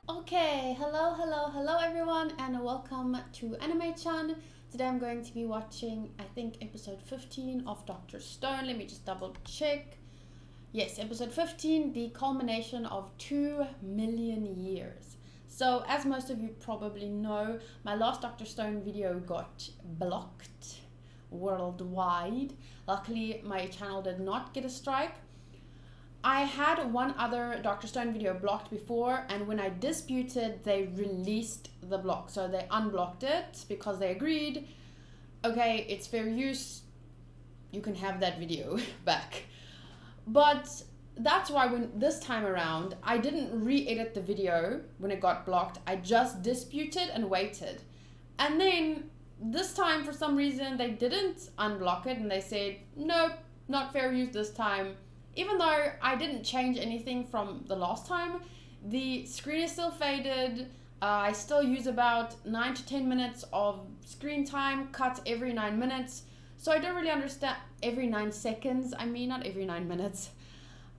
Okay, hello everyone and welcome to AnimeChan. Today I'm going to be watching, I think, episode 15 of Dr. Stone. Let me just double check. Yes, episode 15, the culmination of 2 million years. So, as most of you probably know, my last Dr. Stone video got blocked worldwide. Luckily, my channel did not get a strike. I had one other Dr. Stone video blocked before, and when I disputed, they released the block. So they unblocked it because they agreed, okay, it's fair use, you can have that video back. But that's why when this time around, I didn't re-edit the video when it got blocked. I just disputed and waited. And then this time, for some reason, they didn't unblock it and they said, nope, not fair use this time. Even though I didn't change anything from the last time, the screen is still faded. I still use about 9 to 10 minutes of screen time, cut every 9 minutes. So I don't really understand, every 9 seconds, I mean, not every 9 minutes.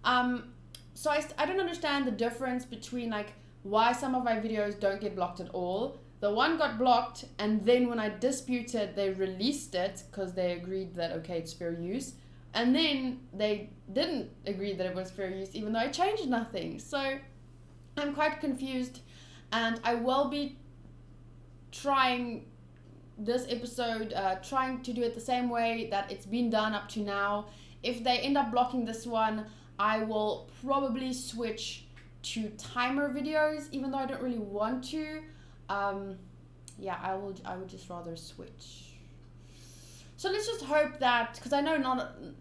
So I don't understand the difference between like why some of my videos don't get blocked at all. The one got blocked, and then when I disputed, they released it because they agreed that, okay, it's fair use. And then they didn't agree that it was fair use, even though I changed nothing. So I'm quite confused, and I will be trying this episode, trying to do it the same way that it's been done up to now. If they end up blocking this one, I will probably switch to timer videos, even though I don't really want to. Yeah, I would just rather switch. So let's just hope that, because I know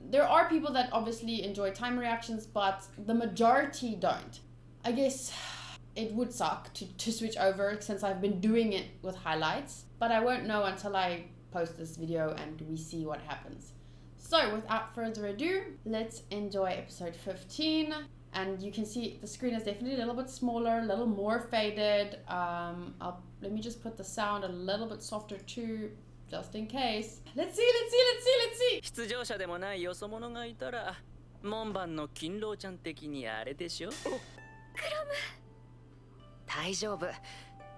there are people that obviously enjoy time reactions, but the majority don't. I guess it would suck to switch over since I've been doing it with highlights, but I won't know until I post this video and we see what happens. So without further ado, let's enjoy episode 15. And you can see the screen is definitely a little bit smaller, a little more faded. Let me just put the sound a little bit softer too, just in case. Let's see. 出場者でもないよそ者がいたら門番の勤労ちゃん的にあれでしょ。クロム。大丈夫。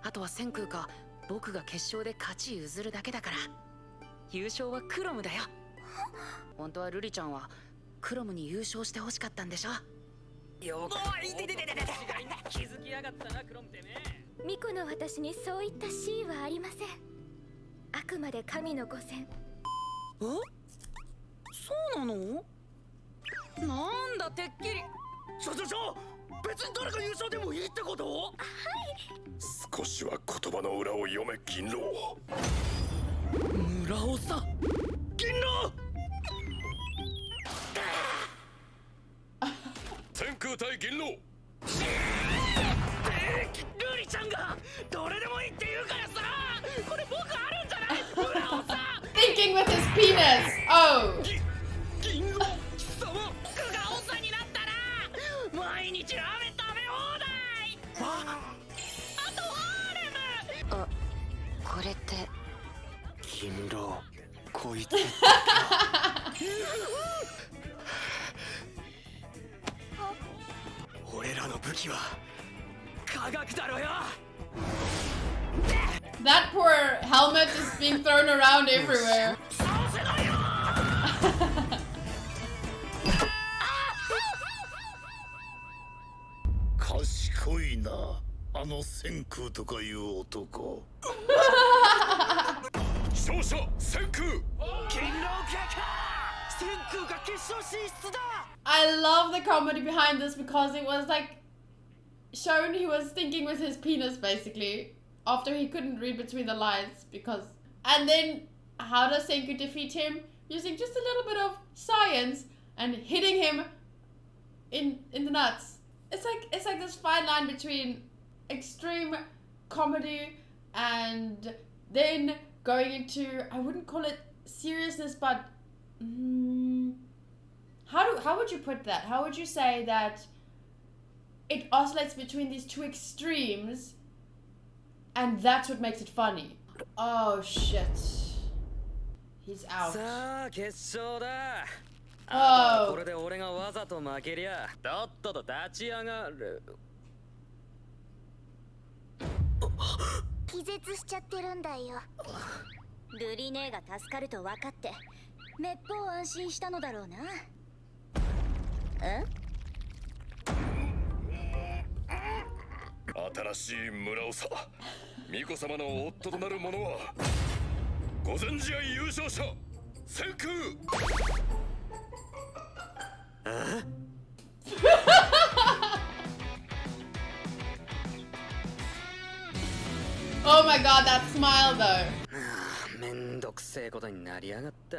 あとは千空か僕が決勝で勝ち譲るだけだから。優勝はクロムだよ。本当はルリちゃんはクロムに優勝してほしかったんでしょ。よく。気づきやがったなクロムてめえ。ミコの私にそういったシーンはありません。あくまで神の御選。そうなの？なんだてっきり。ちょ別に誰が優勝でもいいってこと？はい。少しは言葉の裏を読め銀狼。村尾さん。銀狼。天空対銀狼。ルリちゃんがどれでもいいって言うからさ。これ僕あるんじゃない？村尾さん。Thinking with his penis. Oh. 銀狼貴様。クガオさんになったら毎日ラーメン食べ放題。あとハーレム。あ、これって銀狼こいつ。俺らの武器は科学だろよ。That poor helmet is being thrown around everywhere. 賢いな、あの千空とかいう男。勝者千空。銀狼千空が決勝進出だ。I love the comedy behind this because it was like shown he was thinking with his penis basically after he couldn't read between the lines and then how does Senku defeat him? Using just a little bit of science and hitting him in the nuts. It's like this fine line between extreme comedy and then going into, I wouldn't call it seriousness, but how would you put that? How would you say that it oscillates between these two extremes and that's what makes it funny? Oh shit. He's out. さあ決勝だ。あとはこれで俺がわざと負けりゃとっとと立ち上がる。気絶しちゃってるんだよ。ルリ姉が助かると分かってめっぽう安心したのだろうな。新しい村長巫女様の夫となる者は御前試合優勝者千空。Oh my god, that smile though. めんどくせえことになりやがった。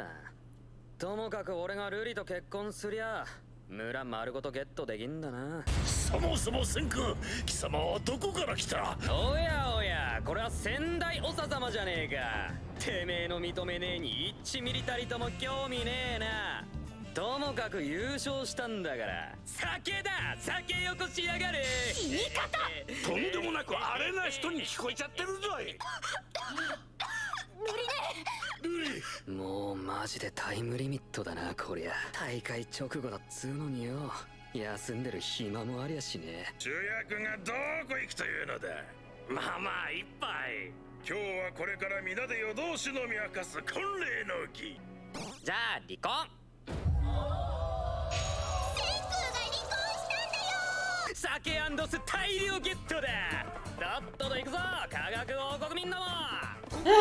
ともかく俺がルリと結婚すりゃ村丸ごとゲットできんだな。そもそも千空、貴様はどこから来た？おやおや、これは先代長様じゃねえか。てめえの認めねえに一ミリたりとも興味ねえな。ともかく優勝したんだから酒だ、酒よこしやがれ。言い方とんでもなくアレな人に聞こえちゃってるぞい。ルリもうマジでタイムリミットだなこりゃ。大会直後だっつうのによ、休んでる暇もありゃしねえ。主役がどこ行くというのだ。まあまあ一杯。今日はこれから皆で夜通し飲み明かす婚礼の儀。じゃあ離婚。酒&ス大量ゲットだ。とっとと行くぞ科学王国民ども。ル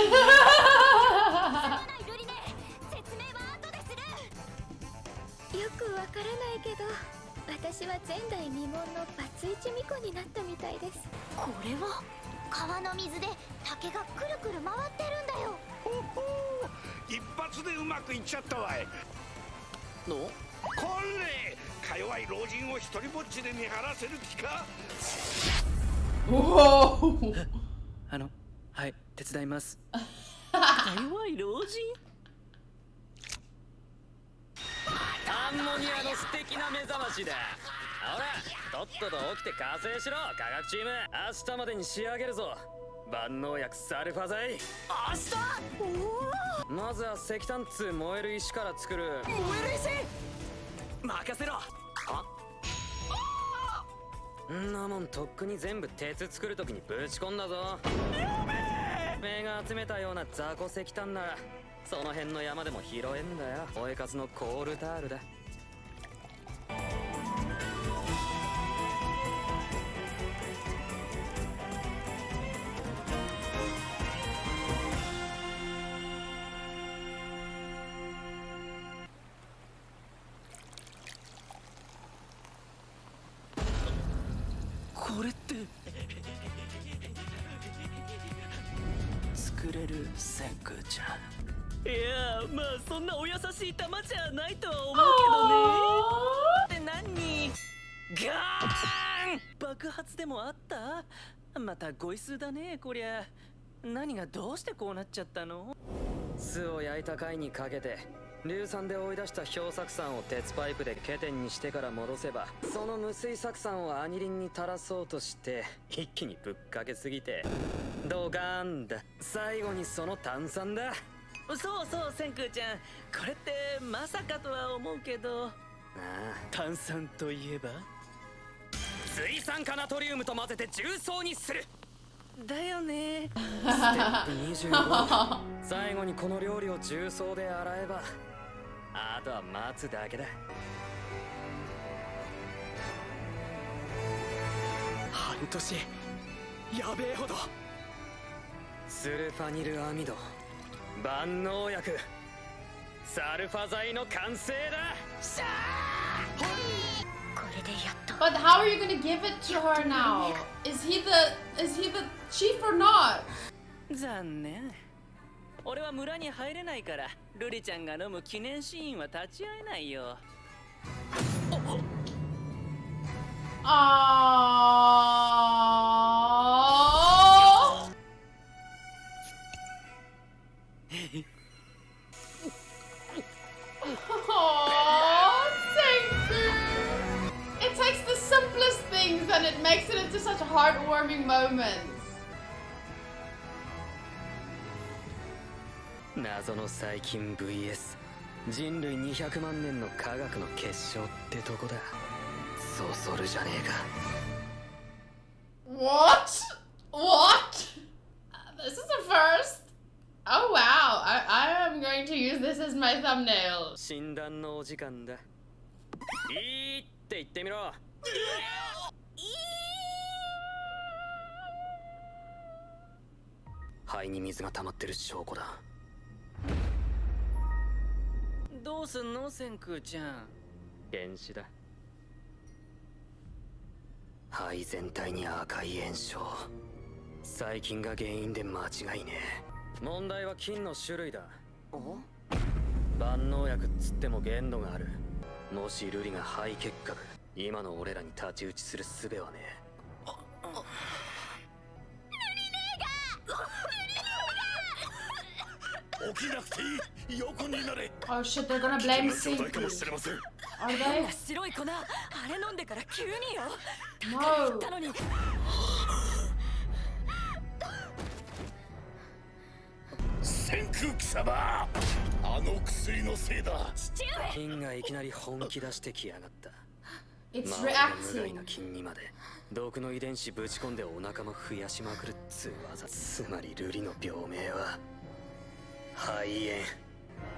リネ、説明は後でする。よくわからないけど私は前代未聞のバツイチ巫女になったみたいです。これは川の水で竹がくるくる回ってるんだよ。ほほう、一発でうまくいっちゃったわい。のこれか弱い老人を一人ぼっちで見張らせる気か。Whoa! はい、手伝います。か弱い老人？アンモニアの素敵な目覚ましだ。ほら、とっとと起きて加勢しろ科学チーム。明日までに仕上げるぞ万能薬サルファ剤。明日？まずは石炭っつ燃える石から作る。燃える石？任せろ。んなもんとっくに全部鉄作るときにぶち込んだぞ。目が集めたような雑魚石炭ならその辺の山でも拾えんだよ。燃えかすのコールタールだ。これって作れる千空ちゃん。いやまあそんなお優しい玉じゃないとは思うけどね。って何？ガーン！爆発でもあった？またごい数だねこりゃ。何がどうしてこうなっちゃったの？巣を焼いた貝にかけて硫酸で追い出した漂酢酸を鉄パイプでケテンにしてから戻せば、その無水酢酸をアニリンに垂らそうとして一気にぶっかけすぎてドガーンだ。最後にその炭酸だ。そうそう千空ちゃん、これってまさかとは思うけど。ああ、炭酸といえば水酸化ナトリウムと混ぜて重曹にするだよね。ステップ25。最後にこの料理を重曹で洗えばあとは待つだけだ。半年やべえほど。スルファニルアミド万能薬サルファ剤の完成だ。しゃー！これでやっと。 But how are you gonna give it to her now? Is he the chief or not? 残念。俺は村に入れないからルリちゃんが飲む記念シーンは立ち会えないよ。It takes the simplest things and it makes it into such heartwarming moments. 謎の細菌 VS 人類200万年の科学の結晶ってとこだ。そそるじゃねえか。 What? This is the first. Oh wow, I am going to use this as my thumbnail. 診断のお時間だ。いいって言ってみろ。肺に水が溜まってる証拠だ。どうすんの千空ちゃん。原子だ。肺全体に赤い炎症。細菌が原因で間違いねえ。問題は菌の種類だ。万能薬っつっても限度がある。もしルリが肺結核、今の俺らに太刀打ちする術はねえ。起きなくていい。横になれ。 Oh shit, they're gonna blame 状態 Senku. かもしれません。 Are they? 白い粉、あれ飲んでから急によ。 No. たのに。千空貴様、あの薬のせいだ。菌がいきなり本気出してきやがった。 It's 無害 reacting. な菌にまで毒の遺伝子ぶち込んでお腹も増やしまくるっつう技。つまりルリの病名は肺炎。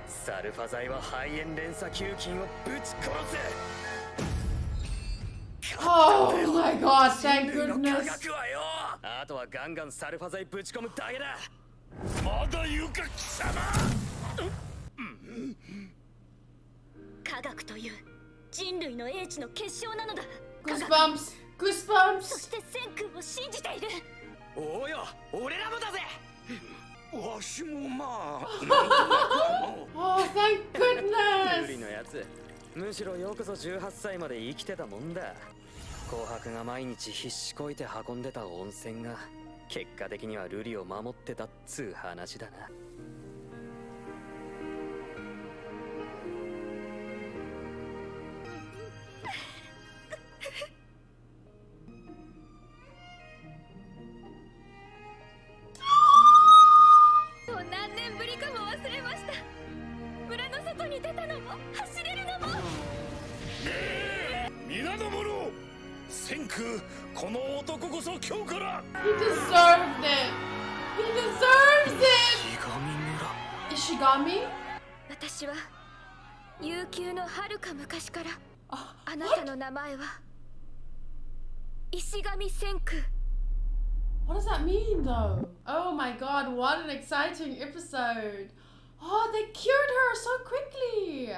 サルファ剤は肺炎連鎖球菌をぶち殺せ。 Oh my god, thank 人類の科 goodness. 学はよ。あとはガンガンサルファ剤ぶち込むだけだ。まだ言うか貴様。科学という人類の英知の結晶なのだ。 Goosebumps. そ Goosebumps. して千空を信じている。おうよ、俺らもだぜ。わしもまあ Oh, thank ル goodness. リのやつ、むしろよくぞ18歳まで生きてたもんだ。紅白が毎日必死こいて運んでた温泉が結果的にはルリを守ってたっつう話だな。もう何年ぶりかも忘れました。村の外に出たのも走れるのも。皆の者、千空、この男こそ今日から。 He deserved it. He deserves it. 石神村。 Ishigami? 私は悠久の遥か昔から Oh, あなたの名前は石神千空。 what does that mean though? Oh my god, what an exciting episode. Oh, they cured her so quickly.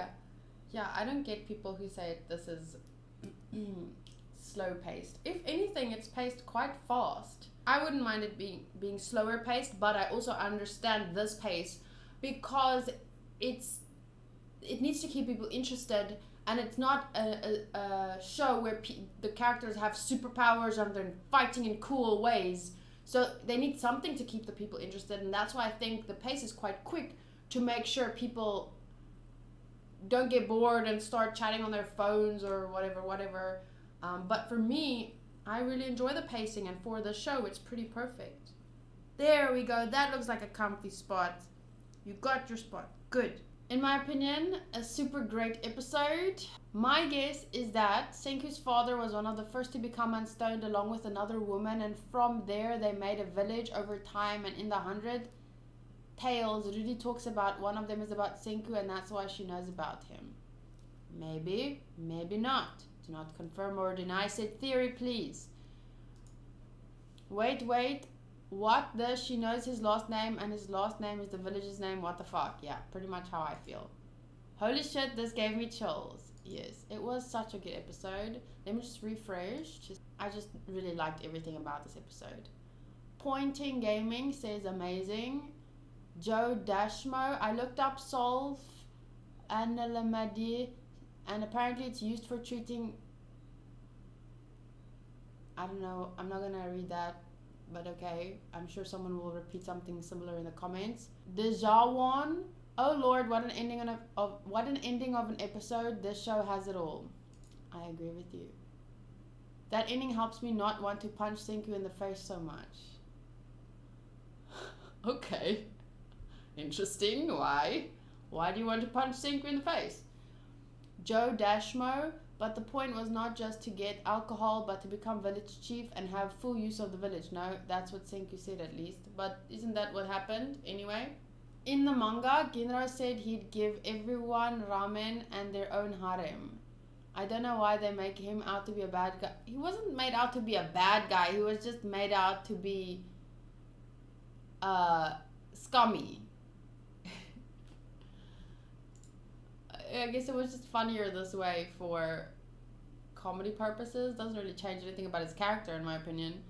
Yeah, I don't get people who say this is slow paced. If anything, it's paced quite fast. I wouldn't mind it being slower paced, but I also understand this pace because it needs to keep people interested, and it's not a show where the characters have superpowers and they're fighting in cool ways. So they need something to keep the people interested, and that's why I think the pace is quite quick to make sure people don't get bored and start chatting on their phones or whatever. But for me, I really enjoy the pacing, and for the show, it's pretty perfect. There we go. That looks like a comfy spot. You got your spot. Good. In my opinion, a super great episode. My guess is that Senku's father was one of the first to become unstoned along with another woman, and from there they made a village over time, and in the 100 tales, Rudy talks about one of them is about Senku, and that's why she knows about him. Maybe, maybe not. Do not confirm or deny said theory, please. Wait. What? She knows his last name, and his last name is the village's name. What the fuck? Yeah, pretty much how I feel. Holy shit, this gave me chills. Yes, it was such a good episode. Let me just refresh. I just really liked everything about this episode. Pointing Gaming says amazing. Joe Dashmo, I looked up Solve Analamadi, and apparently it's used for treating, I don't know, I'm not gonna read that, but okay, I'm sure someone will repeat something similar in the comments. Dejawan, oh lord, what an ending of an episode. This show has it all. I agree with you. That ending helps me not want to punch Senku in the face so much. Okay. Interesting. Why? Why do you want to punch Senku in the face? Joe Dashmo, but the point was not just to get alcohol, but to become village chief and have full use of the village. No, that's what Senku said at least. But isn't that what happened anyway? In the manga, Ginro said he'd give everyone ramen and their own harem. I don't know why they make him out to be a bad guy. He wasn't made out to be a bad guy. He was just made out to be scummy. I guess it was just funnier this way for comedy purposes. Doesn't really change anything about his character in my opinion.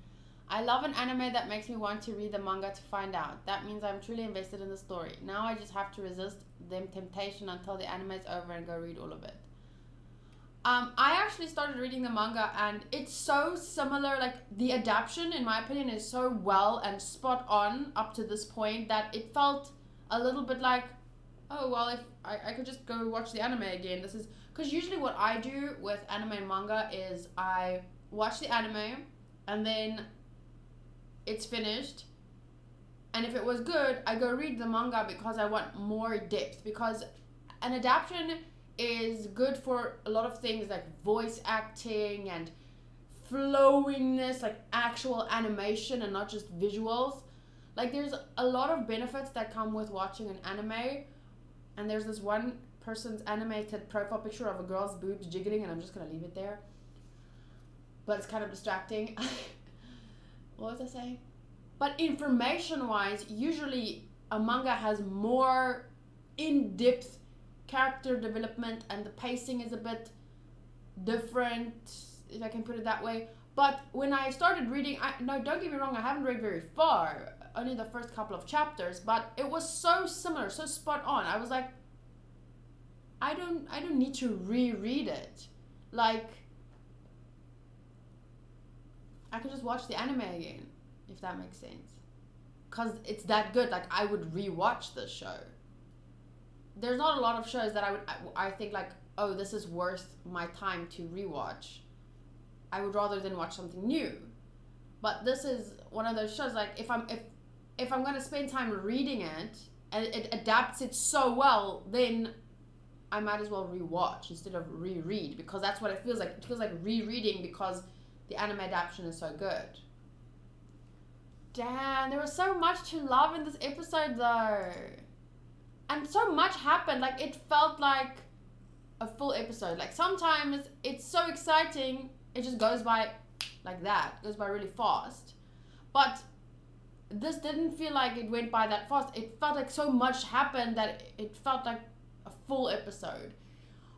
I love an anime that makes me want to read the manga to find out. That means I'm truly invested in the story. Now I just have to resist them temptation until the anime is over and go read all of it. I actually started reading the manga and it's so similar, like the adaptation in my opinion is so well and spot on up to this point that it felt a little bit like, oh well, if I could just go watch the anime again. This is, because usually what I do with anime and manga is I watch the anime and then it's finished, and if it was good I go read the manga because I want more depth, because an adaptation is good for a lot of things like voice acting and flowingness, like actual animation and not just visuals. Like there's a lot of benefits that come with watching an anime, and there's this one person's animated profile picture of a girl's boobs jiggling, and I'm just gonna leave it there, but it's kind of distracting. What was I saying? But information wise, usually a manga has more in-depth character development and the pacing is a bit different, if I can put it that way. But when I started reading, no, don't get me wrong, I haven't read very far, only the first couple of chapters, but it was so similar, so spot on. I was like, I don't need to reread it. Like, I could just watch the anime again, if that makes sense. Because it's that good. Like, I would rewatch this show. There's not a lot of shows that I think like, oh, this is worth my time to rewatch. I would rather than watch something new. But this is one of those shows, like, if I'm gonna spend time reading it and it adapts it so well, then I might as well rewatch instead of reread, because that's what it feels like. It feels like rereading because the anime adaptation is so good. Damn, there was so much to love in this episode though. And so much happened. Like, it felt like a full episode. Like, sometimes it's so exciting, it just goes by like that. It goes by really fast. But this didn't feel like it went by that fast. It felt like so much happened that it felt like a full episode.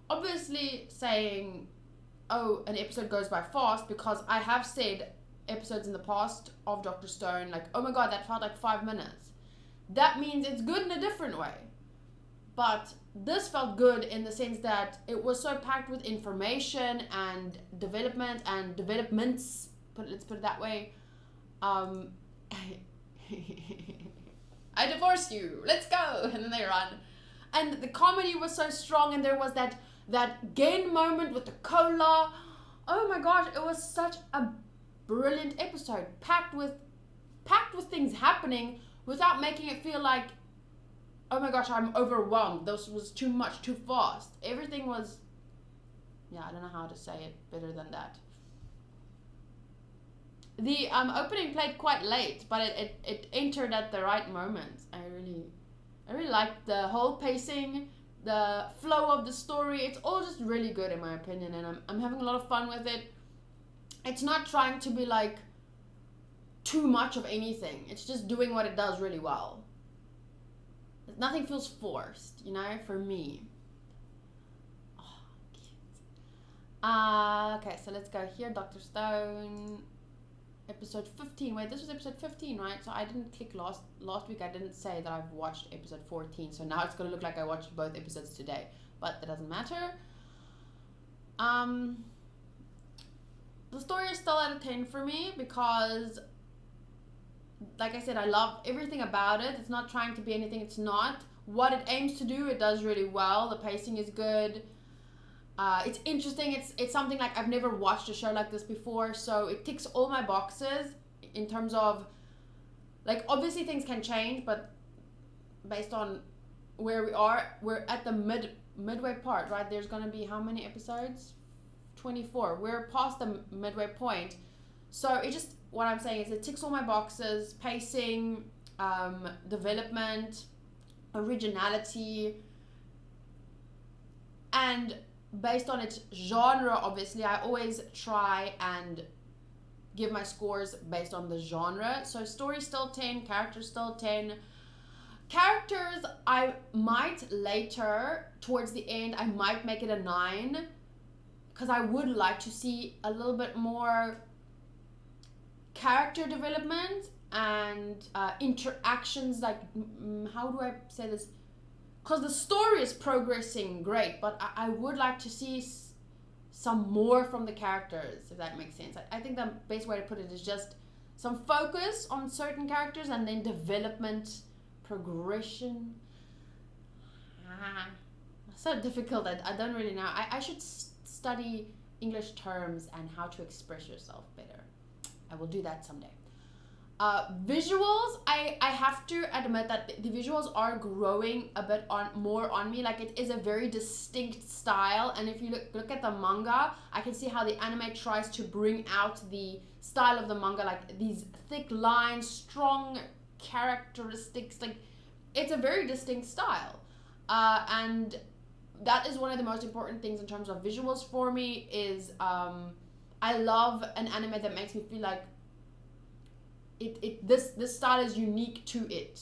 Obviously saying, oh, an episode goes by fast, because I have said episodes in the past of Dr. Stone, like, oh my god, that felt like 5 minutes. That means it's good in a different way. But this felt good in the sense that it was so packed with information and development and developments, let's put it that way. I divorce you, let's go, and then they run. And the comedy was so strong, and there was that Gen moment with the cola. Oh my gosh, it was such a brilliant episode, packed with things happening without making it feel like, oh my gosh, I'm overwhelmed. This was too much, too fast. Everything was, yeah, I don't know how to say it better than that. The opening played quite late, but it entered at the right moment. I really liked the whole pacing, the flow of the story. It's all just really good in my opinion, and I'm having a lot of fun with it. It's not trying to be like too much of anything. It's just doing what it does really well. Nothing feels forced, you know, for me. Oh, cute. Okay, so let's go here. Dr. Stone, episode 15. Wait, this was episode 15, right? So I didn't click last week. I didn't say that I've watched episode 14. So now it's going to look like I watched both episodes today. But that doesn't matter. The story is still out of 10 for me because, like I said, I love everything about it. It's not trying to be anything it's not. What it aims to do, it does really well. The pacing is good. It's interesting. It's something like I've never watched a show like this before, so it ticks all my boxes in terms of, like, obviously things can change, but based on where we are. We're at the midway part, right? There's gonna be how many episodes? 24. We're past the midway point. So it just, what I'm saying is it ticks all my boxes: pacing, development, originality, and based on its genre, obviously, I always try and give my scores based on the genre. So story still 10, characters still 10. Characters, I might later, towards the end, I might make it a 9, because I would like to see a little bit more character development and interactions, like, how do I say this? Because the story is progressing great, but I would like to see some more from the characters, if that makes sense. I think the best way to put it is just some focus on certain characters and then development, progression. So difficult. I don't really know. I should study English terms and how to express yourself better. I will do that someday. Visuals, I have to admit that the visuals are growing a bit more on me. Like, it is a very distinct style, and if you look at the manga, I can see how the anime tries to bring out the style of the manga, like these thick lines, strong characteristics. Like, it's a very distinct style, and that is one of the most important things in terms of visuals for me. Is I love an anime that makes me feel like this style is unique to it,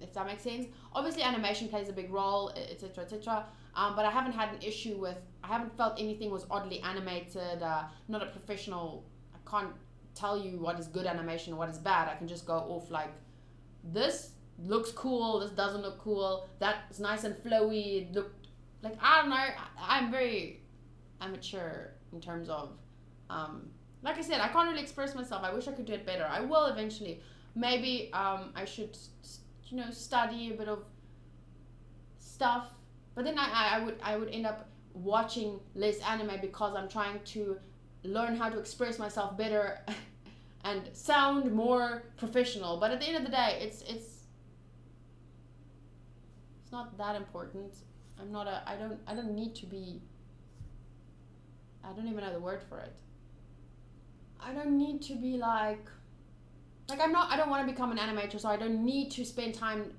if that makes sense. Obviously animation plays a big role, etc, etc, but I haven't had an issue with, I haven't felt anything was oddly animated. Not a professional, I can't tell you what is good animation and what is bad. I can just go off like, this looks cool, this doesn't look cool, that's nice and flowy, it looked like, I don't know. I'm very amateur in terms of like I said, I can't really express myself. I wish I could do it better. I will eventually. Maybe I should, study a bit of stuff. But then I would end up watching less anime because I'm trying to learn how to express myself better and sound more professional. But at the end of the day, it's not that important. I don't need to be. I don't even know the word for it. I don't need to be I don't want to become an animator, so I don't need to spend time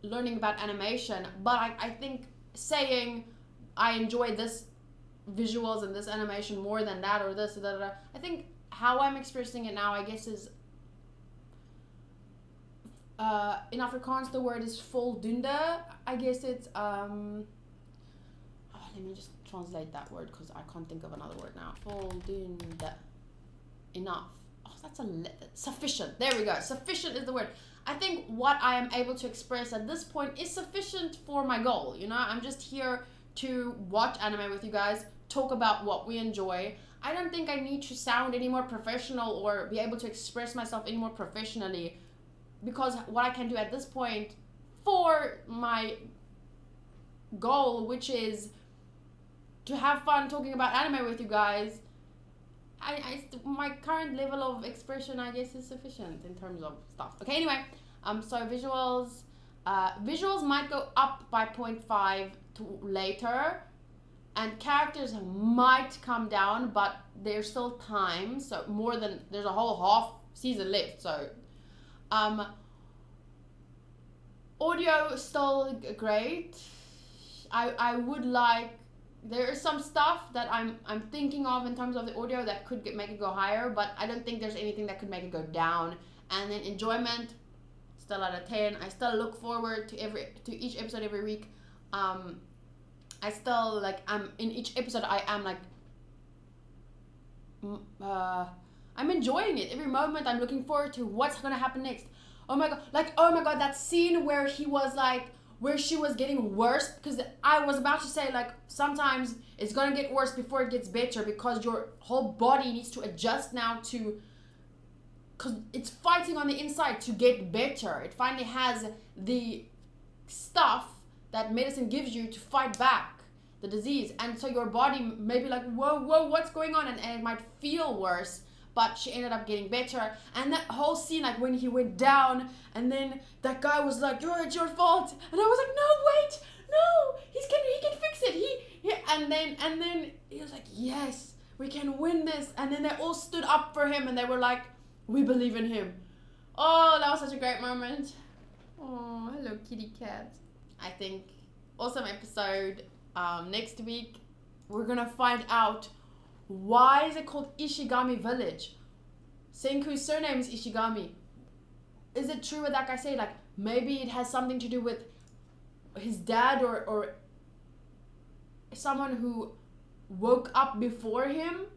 learning about animation. But I think saying I enjoy this visuals and this animation more than that or this, I think how I'm expressing it now, I guess, is in Afrikaans the word is voldoende. I guess it's let me just translate that word because I can't think of another word now. Voldoende. Enough. Oh, that's sufficient. There we go. Sufficient is the word. I think what I am able to express at this point is sufficient for my goal. I'm just here to watch anime with you guys, talk about what we enjoy. I don't think I need to sound any more professional or be able to express myself any more professionally, because what I can do at this point for my goal, which is to have fun talking about anime with you guys, my current level of expression, I guess, is sufficient in terms of stuff. Okay, anyway, so visuals might go up by 0.5 to later, and characters might come down, but there's still time, so there's a whole half season left, so audio is still great. I would like, there is some stuff that I'm thinking of in terms of the audio that could make it go higher, but I don't think there's anything that could make it go down. And then enjoyment, still out of 10. I still look forward to each episode every week. I still I'm in each episode. I am I'm enjoying it every moment. I'm looking forward to what's gonna happen next. Oh my god, that scene where where she was getting worse, because I was about to say, sometimes it's gonna get worse before it gets better, because your whole body needs to adjust now because it's fighting on the inside to get better. It finally has the stuff that medicine gives you to fight back the disease, and so your body may be like, whoa, what's going on, and it might feel worse, but she ended up getting better. And that whole scene, like when he went down and then that guy was like, "Oh, it's your fault," and I was like, "No, wait, no, he can fix it." And then he was like, "Yes, we can win this." And then they all stood up for him and they were like, "We believe in him." Oh, that was such a great moment. Oh, hello kitty cat. I think awesome episode. Next week we're gonna find out why is it called Ishigami Village. Senku's surname is Ishigami. Is it true what that guy said? Like maybe it has something to do with his dad or someone who woke up before him.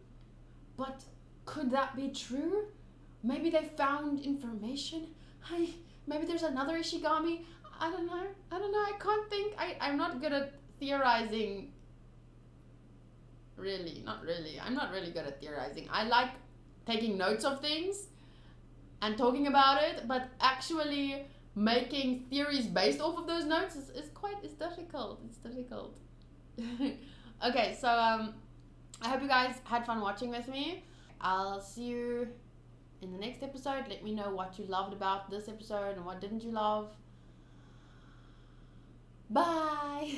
But could that be true? Maybe they found information. Maybe there's another Ishigami. I don't know. I can't think. I'm not good at theorizing. Really, not really. I'm not really good at theorizing. I like taking notes of things and talking about it, but actually making theories based off of those notes is difficult. It's difficult. Okay, so I hope you guys had fun watching with me. I'll see you in the next episode. Let me know what you loved about this episode and what didn't you love. Bye.